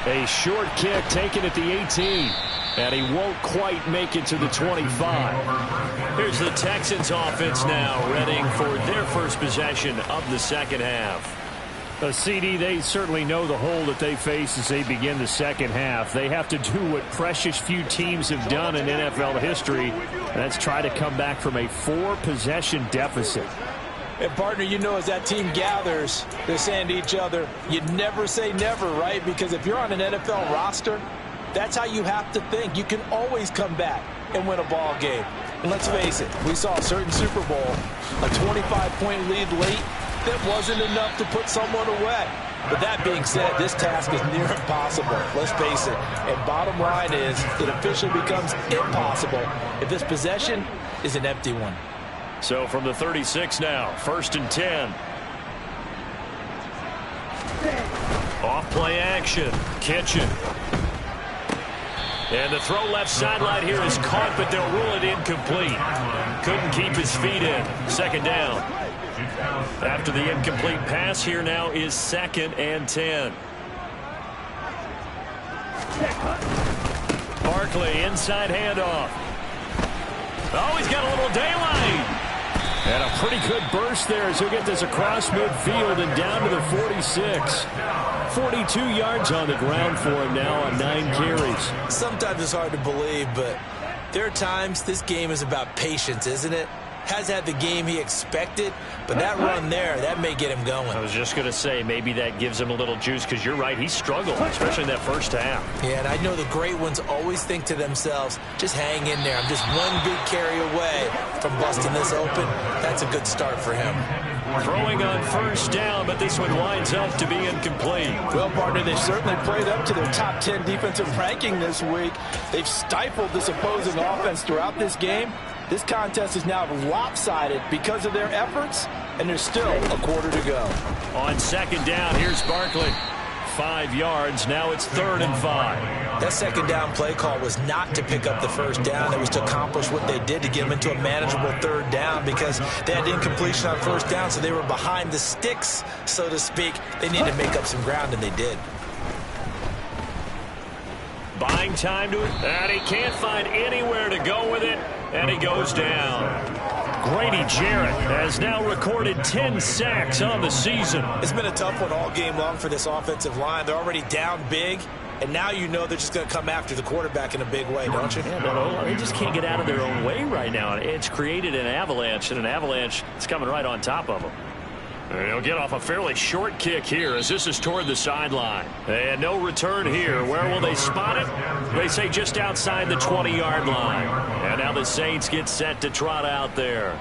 A short kick taken at the 18. And he won't quite make it to the 25. Here's the Texans offense now, readying for their first possession of the 2nd half. A CD, they certainly know the hole that they face as they begin the 2nd half. They have to do what precious few teams have done in NFL history, and that's try to come back from a 4-possession deficit. And, partner, you know as that team gathers, they're saying to each other, you never say never, right? Because if you're on an NFL roster, that's how you have to think. You can always come back and win a ball game. And let's face it, we saw a certain Super Bowl, a 25-point lead late, that wasn't enough to put someone away. But that being said, this task is near impossible. Let's face it. And bottom line is, it officially becomes impossible if this possession is an empty one. So from the 36 now, 1st and 10. Off play action. Kitchen. And the throw left sideline here is caught, but they'll rule it incomplete. Couldn't keep his feet in. 2nd down. After the incomplete pass, here now is 2nd and 10. Barkley, inside handoff. Oh, he's got a little daylight. And a pretty good burst there as he'll get this across midfield and down to the 46. 42 yards on the ground for him now on 9 carries. Sometimes it's hard to believe, but there are times this game is about patience, isn't it? has had the game he expected, but that run there, that may get him going. I was just going to say, maybe that gives him a little juice, because you're right, he struggled, especially in that first half. Yeah, and I know the great ones always think to themselves, just hang in there. I'm just one big carry away from busting this open. That's a good start for him. Throwing on first down, but this one winds up to be incomplete. Well, partner, they certainly played up to their top 10 defensive ranking this week. They've stifled this opposing offense throughout this game. This contest is now lopsided because of their efforts, and there's still a quarter to go. On second down, here's Barkley. 5 yards. Now it's 3rd and 5. That second down play call was not to pick up the first down. It was to accomplish what they did to get them into a manageable 3rd down, because they had incompletion on first down, so they were behind the sticks, so to speak. They needed to make up some ground, and they did. Buying time to it, and he can't find anywhere to go with it, and he goes down. Grady Jarrett has now recorded 10 sacks on the season. It's been a tough one all game long for this offensive line. They're already down big, and now you know they're just going to come after the quarterback in a big way, don't you? Yeah, they just can't get out of their own way right now. It's created an avalanche, and an avalanche is coming right on top of them. And he'll get off a fairly short kick here as this is toward the sideline. And no return here. Where will they spot it? They say just outside the 20-yard line. And now the Saints get set to trot out there.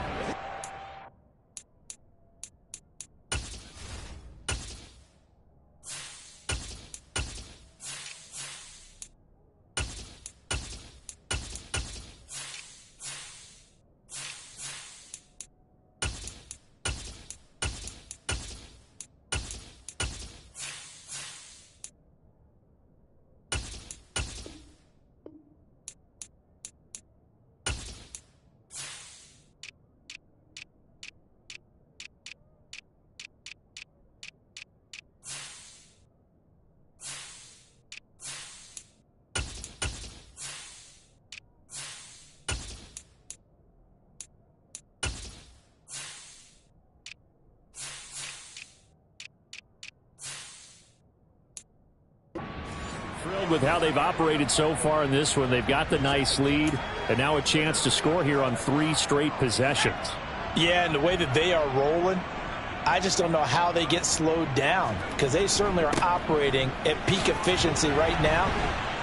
Thrilled with how they've operated so far in this one. They've got the nice lead, and now a chance to score here on 3 straight possessions. Yeah, and the way that they are rolling, I just don't know how they get slowed down, because they certainly are operating at peak efficiency right now.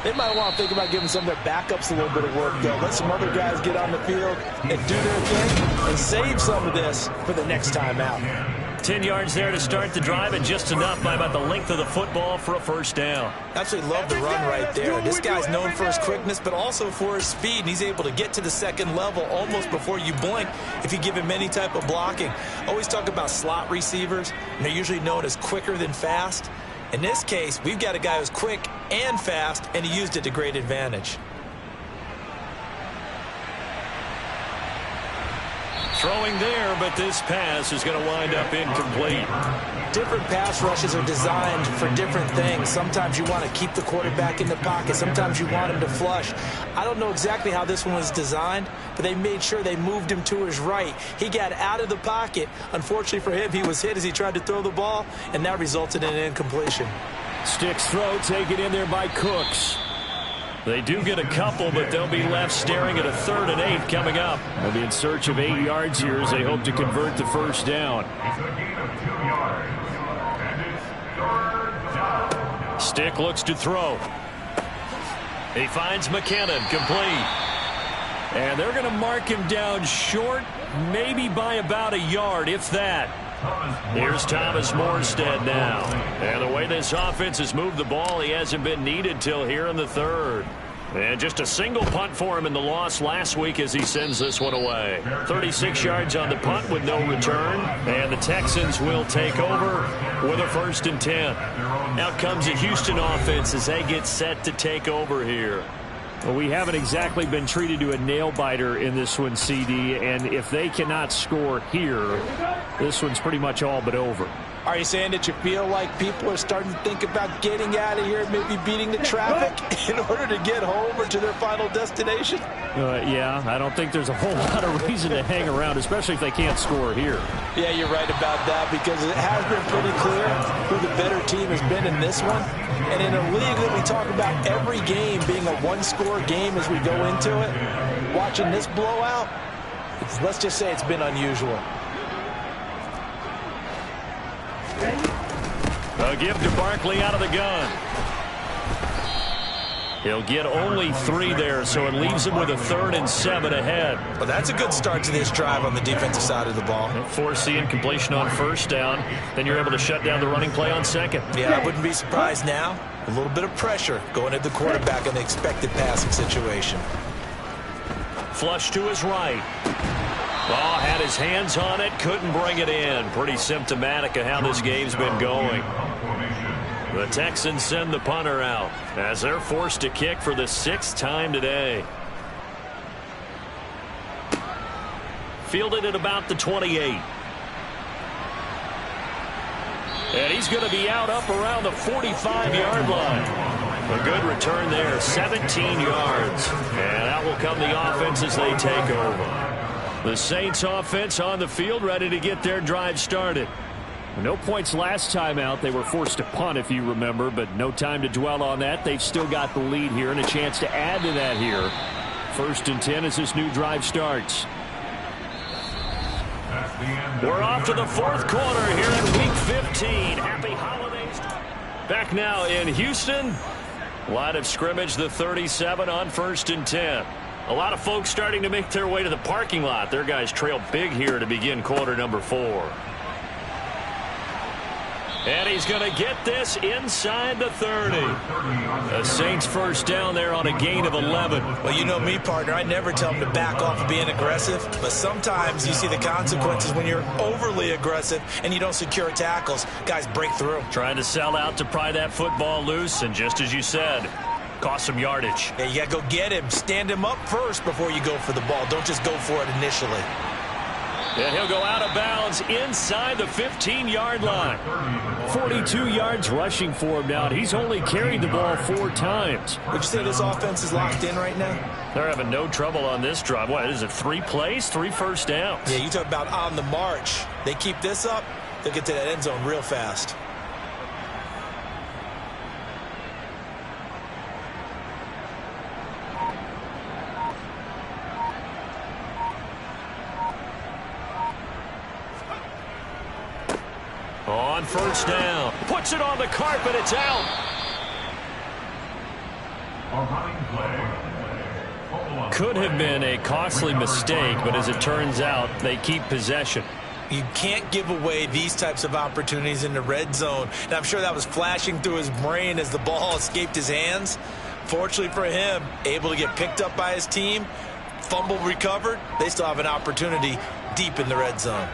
They might want to think about giving some of their backups a little bit of work, though. Let some other guys get on the field and do their thing and save some of this for the next time out. 10 yards there to start the drive, and just enough by about the length of the football for a first down. Absolutely love the run right there. This guy's known for his quickness, but also for his speed. And he's able to get to the second level almost before you blink if you give him any type of blocking. Always talk about slot receivers, and they're usually known as quicker than fast. In this case, we've got a guy who's quick and fast, and he used it to great advantage. Throwing there, but this pass is going to wind up incomplete. Different pass rushes are designed for different things. Sometimes you want to keep the quarterback in the pocket. Sometimes you want him to flush. I don't know exactly how this one was designed, but they made sure they moved him to his right. He got out of the pocket. Unfortunately for him, he was hit as he tried to throw the ball, and that resulted in an incompletion. Sticks throw taken in there by Cooks. They do get a couple, but they'll be left staring at a 3rd and 8 coming up. They'll be in search of 8 yards here as they hope to convert the first down. Stick looks to throw. He finds McKinnon, complete. And they're going to mark him down short, maybe by about a yard, if that. Here's Thomas Morstead now. And the way this offense has moved the ball, he hasn't been needed till here in the 3rd. And just a single punt for him in the loss last week as he sends this one away. 36 yards on the punt with no return. And the Texans will take over with a 1st and 10. Out comes the Houston offense as they get set to take over here. Well, we haven't exactly been treated to a nail-biter in this one, CD, and if they cannot score here, this one's pretty much all but over. Are you saying that you feel like people are starting to think about getting out of here, maybe beating the traffic in order to get home or to their final destination? Yeah, I don't think there's a whole lot of reason to hang around, especially if they can't score here. Yeah, you're right about that, because it has been pretty clear who the better team has been in this one. And in a league that we talk about every game being a one-score game as we go into it, watching this blowout, Let's just say it's been unusual. A give to Barkley out of the gun. He'll get only 3 there, so it leaves him with a 3rd and 7 ahead. Well, that's a good start to this drive on the defensive side of the ball. Force the incompletion on 1st down. Then you're able to shut down the running play on 2nd. Yeah, I wouldn't be surprised now. A little bit of pressure going at the quarterback in the expected passing situation. Flush to his right. Oh, had his hands on it, couldn't bring it in. Pretty symptomatic of how this game's been going. The Texans send the punter out as they're forced to kick for the 6th time today. Fielded at about the 28. And he's going to be out up around the 45-yard line. A good return there, 17 yards. And out will come the offense as they take over. The Saints offense on the field, ready to get their drive started. No points last time out. They were forced to punt, if you remember, but no time to dwell on that. They've still got the lead here and a chance to add to that here. 1st and 10 as this new drive starts. We're off to the 4th quarter here in Week 15. Happy holidays. Back now in Houston. Line of scrimmage, the 37 on 1st and 10. A lot of folks starting to make their way to the parking lot. Their guys trail big here to begin quarter number 4. And he's going to get this inside the 30. The Saints 1st down there on a gain of 11. Well, you know me, partner. I never tell them to back off of being aggressive. But sometimes you see the consequences when you're overly aggressive and you don't secure tackles. Guys break through. Trying to sell out to pry that football loose. And just as you said, cost some yardage. Yeah, you got to go get him. Stand him up first before you go for the ball. Don't just go for it initially. And he'll go out of bounds inside the 15-yard line. 42 yards rushing for him now. He's only carried the ball 4 times. Would you say this offense is locked in right now? They're having no trouble on this drive. What is it, 3 plays, 3 first downs? Yeah, you talk about on the march. They keep this up, they'll get to that end zone real fast. On 1st down. Puts it on the carpet. It's out. Could have been a costly mistake, but as it turns out, they keep possession. You can't give away these types of opportunities in the red zone. And I'm sure that was flashing through his brain as the ball escaped his hands. Fortunately for him, able to get picked up by his team, fumble recovered. They still have an opportunity deep in the red zone.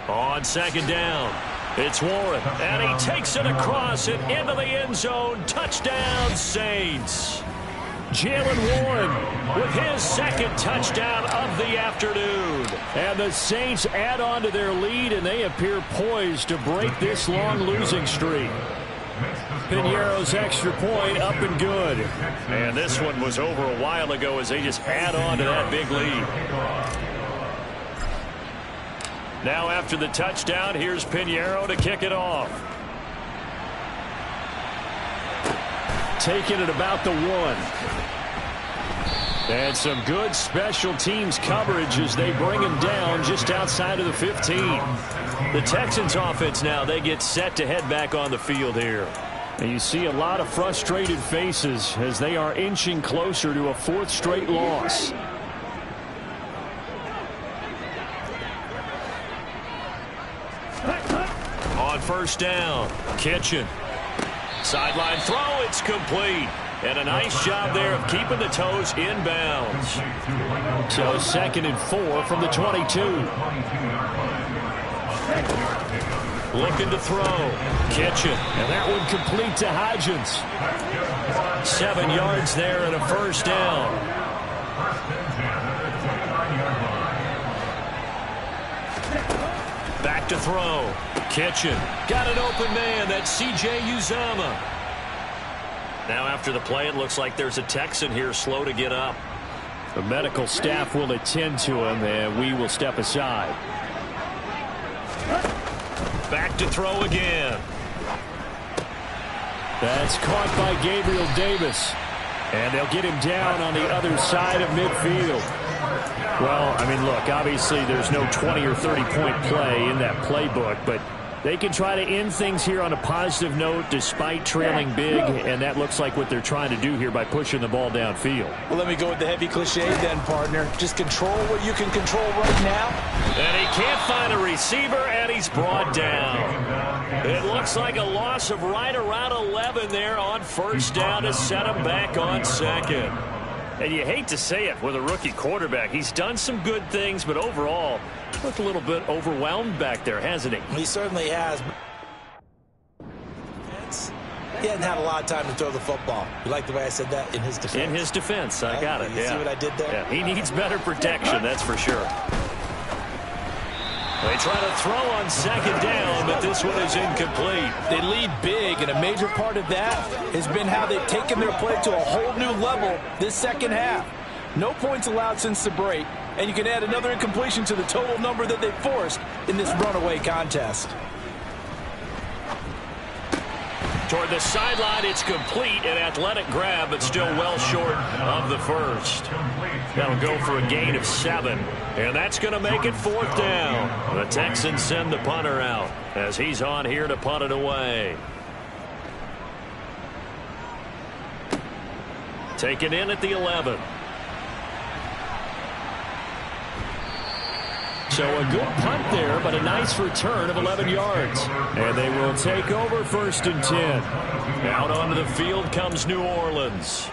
On 2nd down, it's Warren, and he takes it across and into the end zone. Touchdown, Saints. Jalen Warren with his 2nd touchdown of the afternoon. And the Saints add on to their lead, and they appear poised to break this long losing streak. Piñeiro's extra point up and good. And this one was over a while ago as they just add on to that big lead. Now after the touchdown, here's Piñeiro to kick it off. Taking it about the 1. And some good special teams coverage as they bring him down just outside of the 15. The Texans offense now, they get set to head back on the field here. And you see a lot of frustrated faces as they are inching closer to a 4th straight loss. On 1st down, Kitchen. Sideline throw, it's complete. And a nice job there of keeping the toes in bounds. So 2nd and 4 from the 22. Looking to throw. Kitchen. And that one complete to Hodgins. 7 yards there and a 1st down. Back to throw. Kitchen. Got an open man. That's C.J. Uzomah. Now after the play, it looks like there's a Texan here slow to get up. The medical staff will attend to him, and we will step aside. Back to throw again. That's caught by Gabriel Davis. And they'll get him down on the other side of midfield. Well, I mean, look, obviously there's no 20 or 30-point play in that playbook, but they can try to end things here on a positive note despite trailing big, and that looks like what they're trying to do here by pushing the ball downfield. Well, let me go with the heavy cliche then, partner. Just control what you can control right now. And he can't find a receiver, and he's brought down. It looks like a loss of right around 11 there on first down to set him back on second. And you hate to say it with a rookie quarterback. He's done some good things, but overall, looked a little bit overwhelmed back there, hasn't he? He certainly has. He hasn't had a lot of time to throw the football. You like the way I said that? In his defense? In his defense. I got it. You see what I did there? Yeah, he needs better protection, that's for sure. They try to throw on second down, but this one is incomplete. They lead big, and a major part of that has been how they've taken their play to a whole new level this second half. No points allowed since the break, and you can add another incompletion to the total number that they forced in this runaway contest. Toward the sideline, it's complete, an athletic grab, but still well short of the first. That'll go for a gain of 7, and that's going to make it 4th down. The Texans send the punter out as he's on here to punt it away. Taken in at the 11. So a good punt there, but a nice return of 11 yards. And they will take over 1st and 10. Out onto the field comes New Orleans.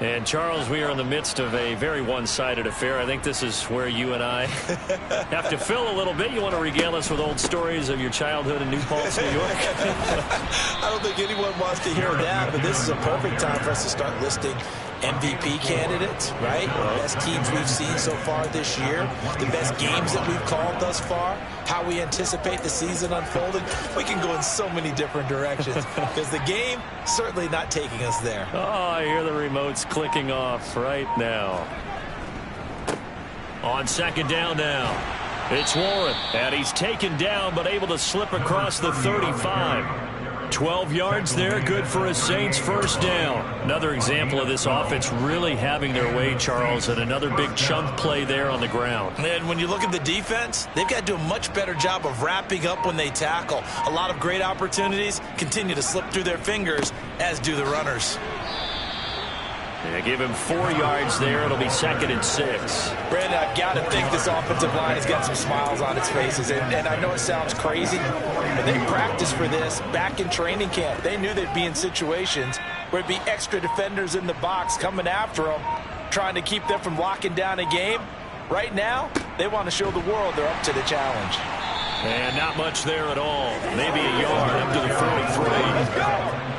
And, Charles, we are in the midst of a very one-sided affair. I think this is where you and I have to fill a little bit. You want to regale us with old stories of your childhood in New Paltz, New York? I don't think anyone wants to hear that, but this is a perfect time for us to start listing MVP candidates, right? The best teams we've seen so far this year, the best games that we've called thus far, how we anticipate the season unfolding. We can go in so many different directions because the game certainly not taking us there. Oh, I hear the remotes clicking off right now. On second down now, it's Warren, and he's taken down but able to slip across the 35. 12 yards there, good for a Saints 1st down. Another example of this offense really having their way, Charles, and another big chunk play there on the ground. And when you look at the defense, they've got to do a much better job of wrapping up when they tackle. A lot of great opportunities continue to slip through their fingers, as do the runners. Yeah, give him 4 yards there. It'll be 2nd and 6. Brandon, I've got to think this offensive line has got some smiles on its faces. And I know it sounds crazy, but they practiced for this back in training camp. They knew they'd be in situations where it'd be extra defenders in the box coming after them, trying to keep them from locking down a game. Right now, they want to show the world they're up to the challenge. And not much there at all. Maybe a yard up to the 43.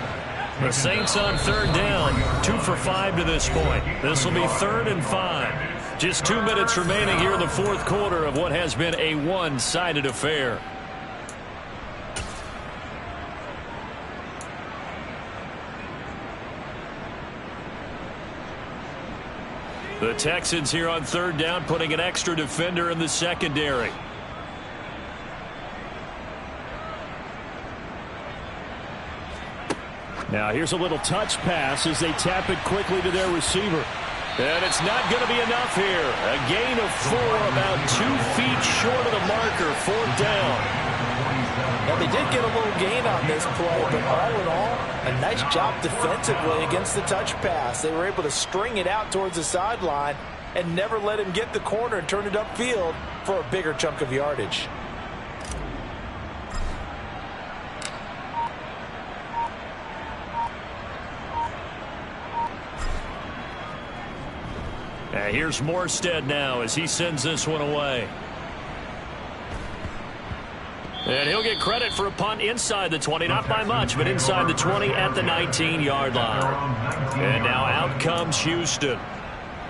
The Saints on 3rd down, 2 for 5 to this point. This will be 3rd and 5. Just 2 minutes remaining here in the 4th quarter of what has been a one-sided affair. The Texans here on 3rd down, putting an extra defender in the secondary. Now here's a little touch pass as they tap it quickly to their receiver. And it's not going to be enough here. A gain of 4, about 2 feet short of the marker, 4th down. Now they did get a little gain on this play, but all in all, a nice job defensively against the touch pass. They were able to string it out towards the sideline and never let him get the corner and turn it upfield for a bigger chunk of yardage. Here's Morstead now as he sends this one away. And he'll get credit for a punt inside the 20, not by much, but inside the 20 at the 19-yard line. And now out comes Houston.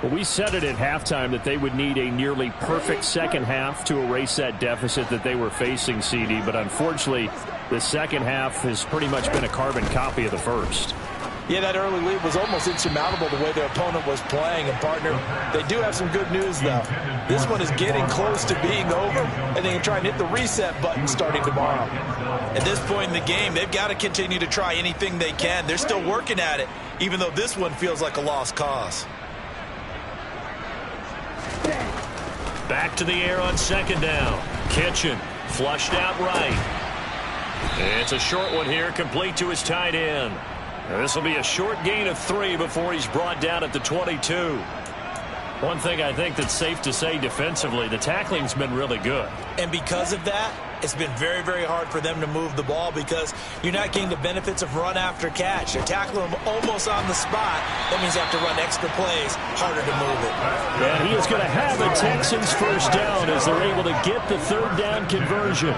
Well, we said it at halftime that they would need a nearly perfect second half to erase that deficit that they were facing, CD, but unfortunately, the second half has pretty much been a carbon copy of the first. Yeah, that early lead was almost insurmountable the way their opponent was playing. And, partner, they do have some good news, though. This one is getting close to being over, and they can try and hit the reset button starting tomorrow. At this point in the game, they've got to continue to try anything they can. They're still working at it, even though this one feels like a lost cause. Back to the air on second down. Kitchen flushed out right. It's a short one here, complete to his tight end. This will be a short gain of 3 before he's brought down at the 22. One thing I think that's safe to say defensively, the tackling's been really good. And because of that, it's been very, very hard for them to move the ball because you're not getting the benefits of run after catch. They're tackling them almost on the spot. That means you have to run extra plays, harder to move it. And he is going to have a Texans first down as they're able to get the third down conversion.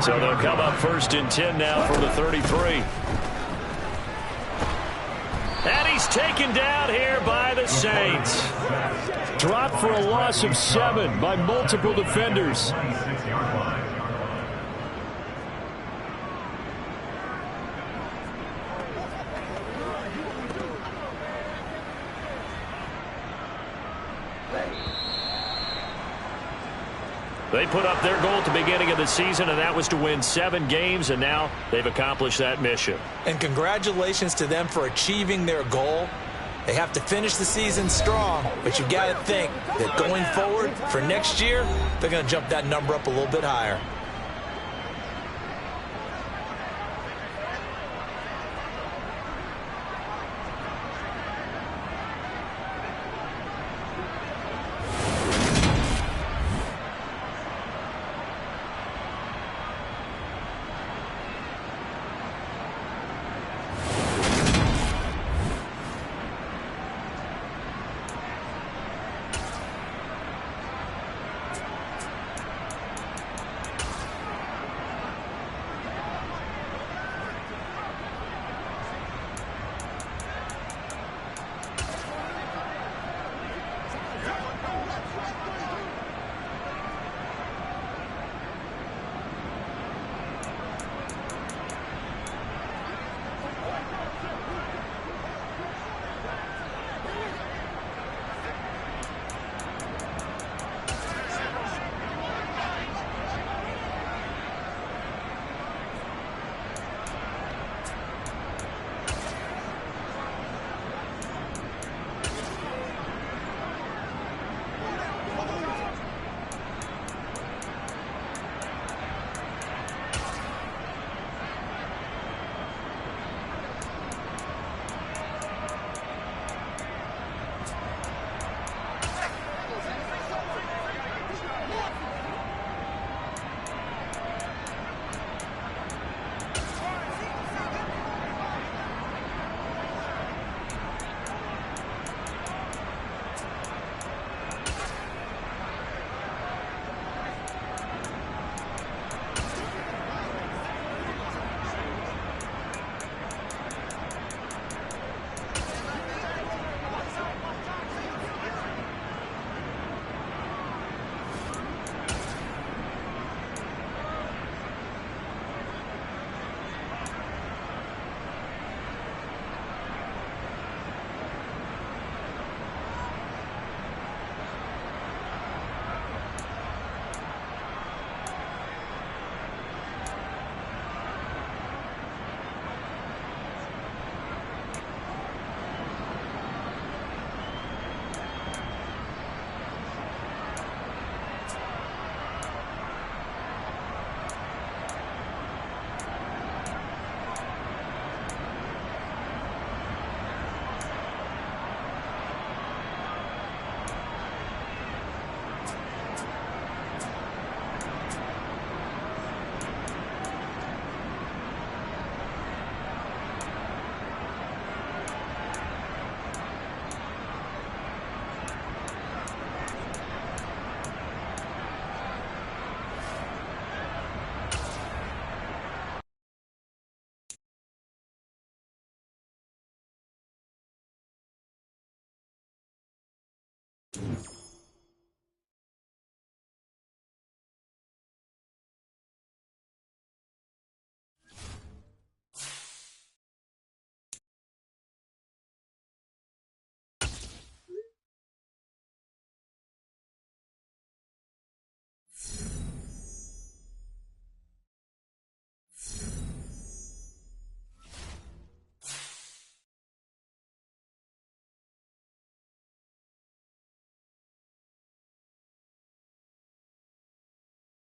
So they'll come up 1st and 10 now from the 33. And he's taken down here by the Saints. Dropped for a loss of 7 by multiple defenders. They put up their goal at the beginning of the season, and that was to win 7 games, and now they've accomplished that mission. And congratulations to them for achieving their goal. They have to finish the season strong, but you got to think that going forward for next year, they're going to jump that number up a little bit higher.